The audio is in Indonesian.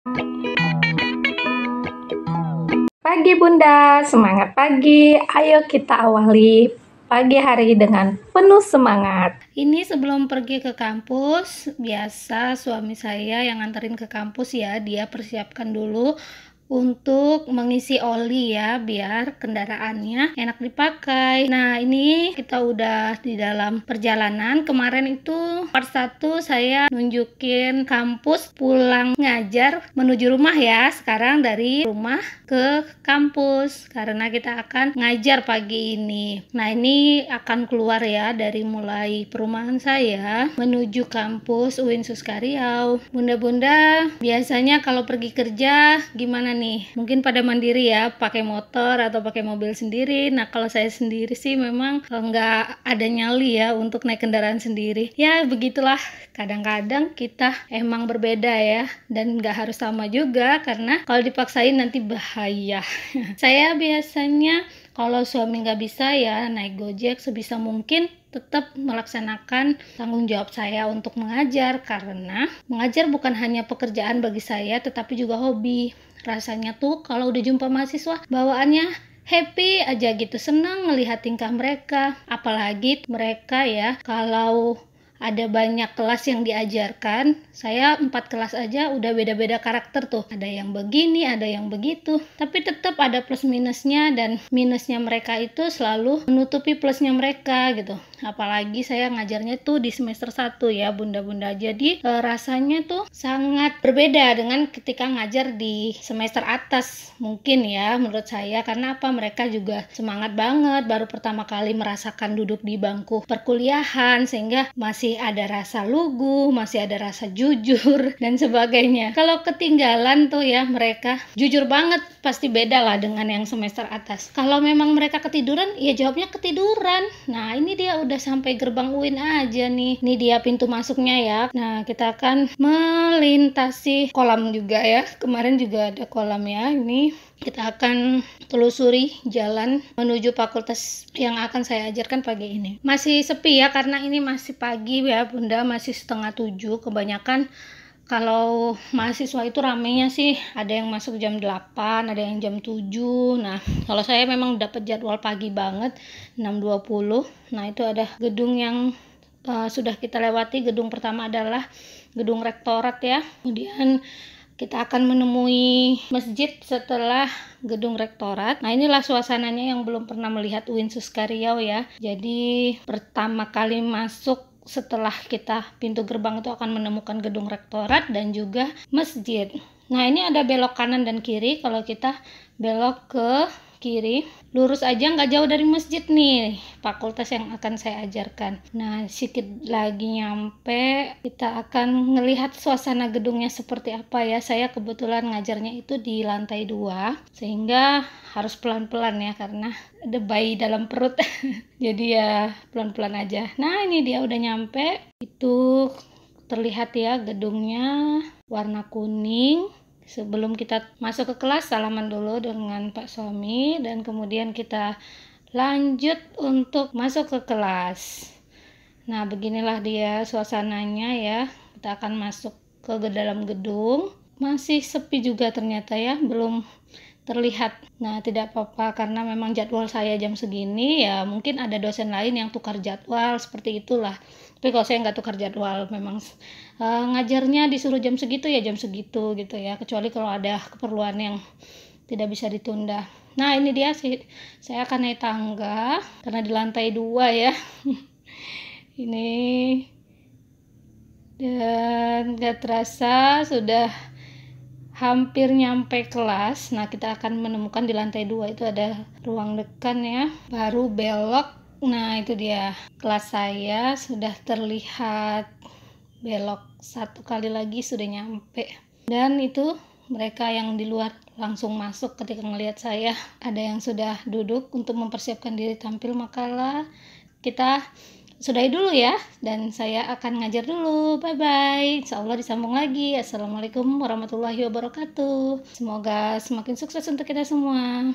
Pagi Bunda, semangat pagi. Ayo kita awali pagi hari dengan penuh semangat. Ini sebelum pergi ke kampus, biasa suami saya yang nganterin ke kampus ya, dia persiapkan dulu untuk mengisi oli ya, biar kendaraannya enak dipakai. Nah, ini kita udah di dalam perjalanan. Kemarin itu part 1 saya nunjukin kampus pulang ngajar menuju rumah ya. Sekarang dari rumah ke kampus karena kita akan ngajar pagi ini. Nah, ini akan keluar ya dari mulai perumahan saya menuju kampus UIN Suskaryau. Bunda-bunda biasanya kalau pergi kerja gimana nih? Mungkin pada mandiri ya, pakai motor atau pakai mobil sendiri. Nah, kalau saya sendiri sih memang nggak ada nyali ya untuk naik kendaraan sendiri. Ya, begitulah. Kadang-kadang kita emang berbeda ya, dan nggak harus sama juga karena kalau dipaksain nanti bahaya. Saya biasanya kalau suami nggak bisa ya naik Gojek sebisa mungkin tetap melaksanakan tanggung jawab saya untuk mengajar, karena mengajar bukan hanya pekerjaan bagi saya tetapi juga hobi. Rasanya tuh kalau udah jumpa mahasiswa bawaannya happy aja gitu, senang melihat tingkah mereka, apalagi mereka ya kalau ada banyak kelas yang diajarkan. Saya 4 kelas aja udah beda-beda karakter tuh, ada yang begini, ada yang begitu, tapi tetap ada plus minusnya, dan minusnya mereka itu selalu menutupi plusnya mereka gitu. Apalagi saya ngajarnya tuh di semester 1 ya bunda-bunda, jadi rasanya tuh sangat berbeda dengan ketika ngajar di semester atas mungkin ya menurut saya. Karena apa, mereka juga semangat banget, baru pertama kali merasakan duduk di bangku perkuliahan, sehingga masih ada rasa lugu, masih ada rasa jujur dan sebagainya. Kalau ketinggalan tuh ya mereka jujur banget, pasti beda lah dengan yang semester atas. Kalau memang mereka ketiduran, ya jawabnya ketiduran. Nah, ini dia udah sampai gerbang UIN aja nih. Ini dia pintu masuknya ya. Nah, kita akan melintasi kolam juga ya. Kemarin juga ada kolam ya. Ini kita akan telusuri jalan menuju fakultas yang akan saya ajarkan pagi ini. Masih sepi ya karena ini masih pagi ya Bunda, masih setengah 7. Kebanyakan kalau mahasiswa itu ramenya sih ada yang masuk jam 8, ada yang jam 7. Nah, kalau saya memang dapat jadwal pagi banget 6.20. Nah, itu ada gedung yang sudah kita lewati. Gedung pertama adalah gedung rektorat ya. Kemudian kita akan menemui masjid setelah gedung rektorat. Nah, inilah suasananya yang belum pernah melihat UIN Suskaryau ya. Jadi pertama kali masuk setelah kita pintu gerbang itu akan menemukan gedung rektorat dan juga masjid. Nah, ini ada belok kanan dan kiri. Kalau kita belok ke kiri, lurus aja nggak jauh dari masjid nih, fakultas yang akan saya ajarkan. Nah, sedikit lagi nyampe, kita akan ngelihat suasana gedungnya seperti apa ya. Saya kebetulan ngajarnya itu di lantai 2, sehingga harus pelan-pelan ya, karena ada bayi dalam perut. Jadi ya pelan-pelan aja. Nah, ini dia udah nyampe. Itu terlihat ya gedungnya warna kuning. Sebelum kita masuk ke kelas, salaman dulu dengan Pak suami, dan kemudian kita lanjut untuk masuk ke kelas. Nah, beginilah dia suasananya ya. Kita akan masuk ke dalam gedung. Masih sepi juga ternyata ya, belum terlihat. Nah, tidak apa-apa karena memang jadwal saya jam segini ya, mungkin ada dosen lain yang tukar jadwal, seperti itulah. Tapi kalau saya nggak tukar jadwal, memang ngajarnya disuruh jam segitu ya jam segitu gitu ya, kecuali kalau ada keperluan yang tidak bisa ditunda. Nah, ini dia sih, saya akan naik tangga karena di lantai 2 ya. Ini, dan nggak terasa sudah hampir nyampe kelas. Nah, kita akan menemukan di lantai 2 itu ada ruang dekan ya, baru belok. Nah, itu dia kelas saya, sudah terlihat. Belok 1 kali lagi sudah nyampe. Dan itu mereka yang di luar langsung masuk ketika melihat saya. Ada yang sudah duduk untuk mempersiapkan diri tampil makalah. Kita sudahi dulu ya, dan saya akan ngajar dulu. Bye bye, insyaallah disambung lagi. Assalamualaikum warahmatullahi wabarakatuh. Semoga semakin sukses untuk kita semua.